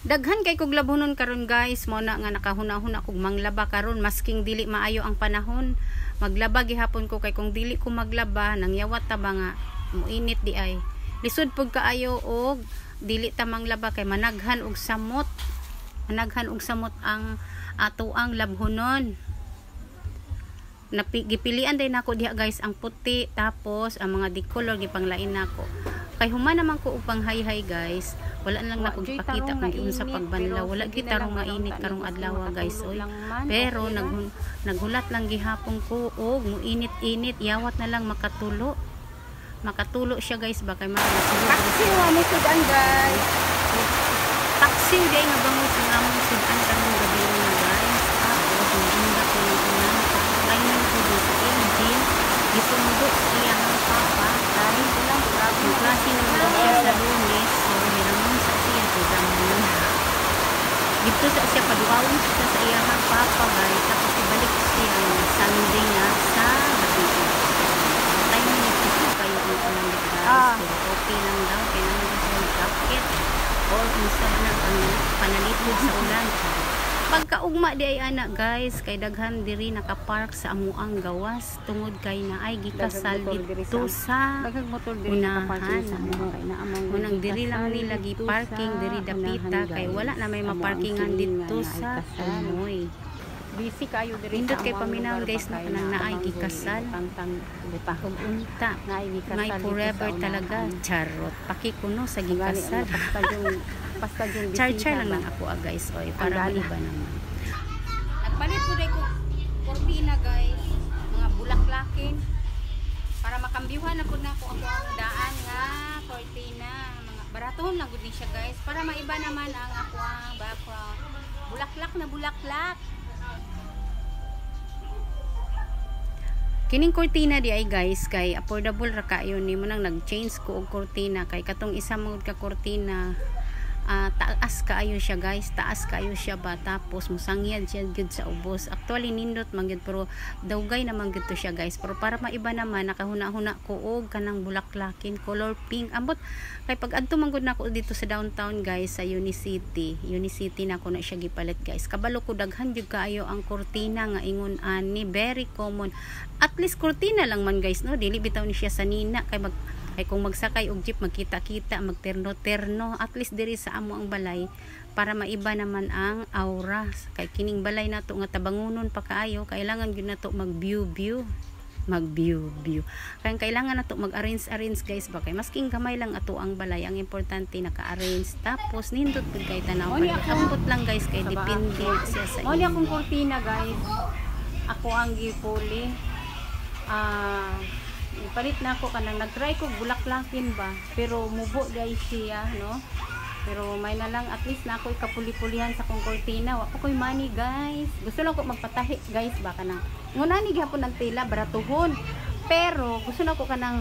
Daghan kay kog labhonon karon guys, mo na nga nakahuna-huna kog manglaba karon masking dili maayo ang panahon. Maglaba gihapon ko kay kung dili ko maglaba nangyawat ta ba nga muinit di ay. Lisod pud kaayo og dili ta manglaba kay managhan og samot. Managhan og samot ang ato ang labhonon. Gipilian din nako diha guys ang puti tapos ang mga dikolor gipanglain nako. Kay human naman ko upang hay-hay guys. Wala lang na kong ipakita kung yun sa pagbanlaw. Wala gitarong mainit karong adlaw guys. Oy. Pero naghulat lang gihapon ko og muinit-init yawat na lang makatulo. Makatulo siya guys baka marasulod. Paksiw mo sudan guys. Paksiw day nga bangus ang among sudan karong gabi na guys. Tapos nagunda ko ng unan. Kainin ko sa engine. Gisundo siya ng papa. Dahil lang grabe yung klase naman siya sa Lunes. So hinamon sa siya programon. Dito sa siya paduawon siya sa iyang papa guys. Tapos ibalik siya ng Sunday na sa gabi. Tayo nito kayo ang ulan guys. Pero okay lang daw. Kailangan ko sa jacket. Or unsa na panalitod sa ulan. Pagkaugma di ay anak guys, kay daghan diri nakapark sa amuang gawas tungod kay naay gikasal dito sa unahan. Unang diri lang nila gi-parking diri dapita kay wala na may maparkingan dito sa Umoy. Busy kayo diri Indot kay paminawon guys na kanang naay gikasal ug unta may forever talaga charot pakikuno sa gikasal. Char-char lang ako guys oy para iba naman. Nagpalit ko dai ko kortina guys, mga bulaklakin para makambiuhan na pud nako ako ang daan nga kortina. Mga baratohon lang gud ni siya guys para maiba naman ang ako ang background. Bulaklak na bulaklak. Kining kortina di ay guys kay affordable ra kayo nimo nang nag-change ko og kortina kay katong isa mo ka kortina taas kaayo siya guys, taas kaayo siya ba tapos musangyad siya gud sa ubos. Actually nindot man gud pero dawgay naman gud to siya guys. Pero para maiba naman nakahuna-huna ko og kanang bulaklakin color pink. Ambot kay pag adto man gud nako dito sa downtown guys sa Unicity na ko na siya gipalit guys. Kabalo ko daghan jud kaayo ang kortina nga ingon ani very common. At least kortina lang man guys no, dili bitaw ni siya sa nina kay kung magsakay og jeep magkita-kita magterno-terno at least diri sa amo ang balay para maiba naman ang aura kay kining balay nato nga tabangunon pa kaayo kailangan gyud nato mag-view kaya kailangan nato mag-arrange guys ba kay masking gamay lang ato ang balay ang importante naka-arrange tapos nindot pud kay tanaw ambot lang guys kay depende siya sa inyo. Akong kortina guys ako ang gipuli ipalit na ako kanang nag-try ko bulaklakin ba pero mubo guys siya no pero may na lang at least na ako ikapuli-pulihan sa kong kortina wa ko koy money guys gusto lang ko magpatahi guys ba kanang ngunani gihapon ang tela baratuhon pero gusto na ko kanang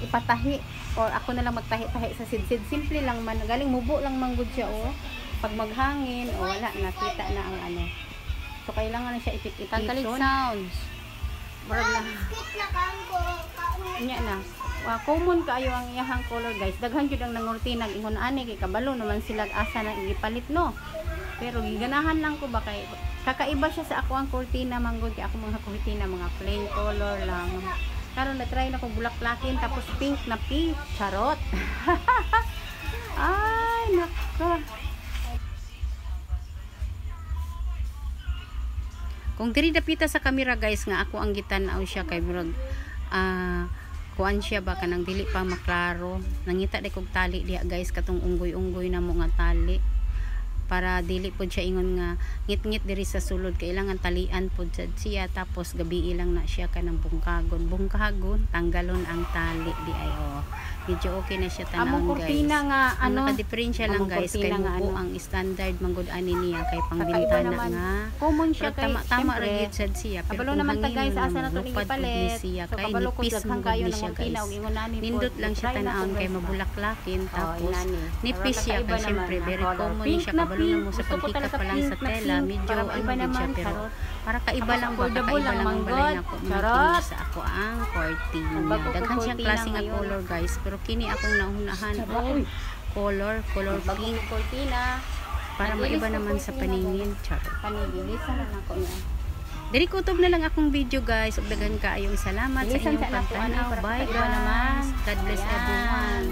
ipatahi or ako na lang magtahi-tahi sa sidsid simple lang man galing mubo lang manggod siya pag maghangin wala nakita na ang ano so kailangan na siya ipit-ipiton tangkalig sounds murag lang nya na common kaayo ang iyahang color guys daghan jud ang nangortina ingon ani kay kabalo naman sila asa na igipalit no pero giganahan lang ko ba kay kakaiba siya sa ako ang kortina manggod kay ako mga kortina mga plain color lang karon na try na ko bulaklakin tapos pink na pink charot ay naka kung diri dapita sa kamera guys nga ako ang gitan-aw siya kay murag kuan siya ba kanang dili pa maklaro nangita day kog tali diha guys katong unggoy-unggoy na mo nga tali para dili pod siya ingon nga ngit-ngit diri sa sulod kailangan talian pod siya tapos gabi lang na siya kanang bungkagon tanggalon ang tali di ay medyo okay na siya tanawon guys nga ano naka-diferensya lang guys kay mubo ang standard manggod ani niya kay pangbintana nga common siya kay tama ra gyud sad siya pero naman ta guys asa na to gipalit siya kay nipis man gud siya guys nindot lang siya tanawon kay mabulaklakin tapos nipis siya kay syempre very common siya kabalo na mo sa pagkita pa lang sa tela medyo ano din siya pero para kaiba lang ba kakaiba lang ang balay nako sa ako ang kortina daghan siyang klase nga color guys pero kini akong naunahan color Bagong pink kortina. para maiba naman sa paningin. Char. Panigilisan na ako niya. Diri kutob na lang akong video guys. Ug daghan kaayong salamat sa Bilisan inyong sa anak ko, pagtanaw. para Bye kakaiba naman. guys. God bless Ayan. everyone.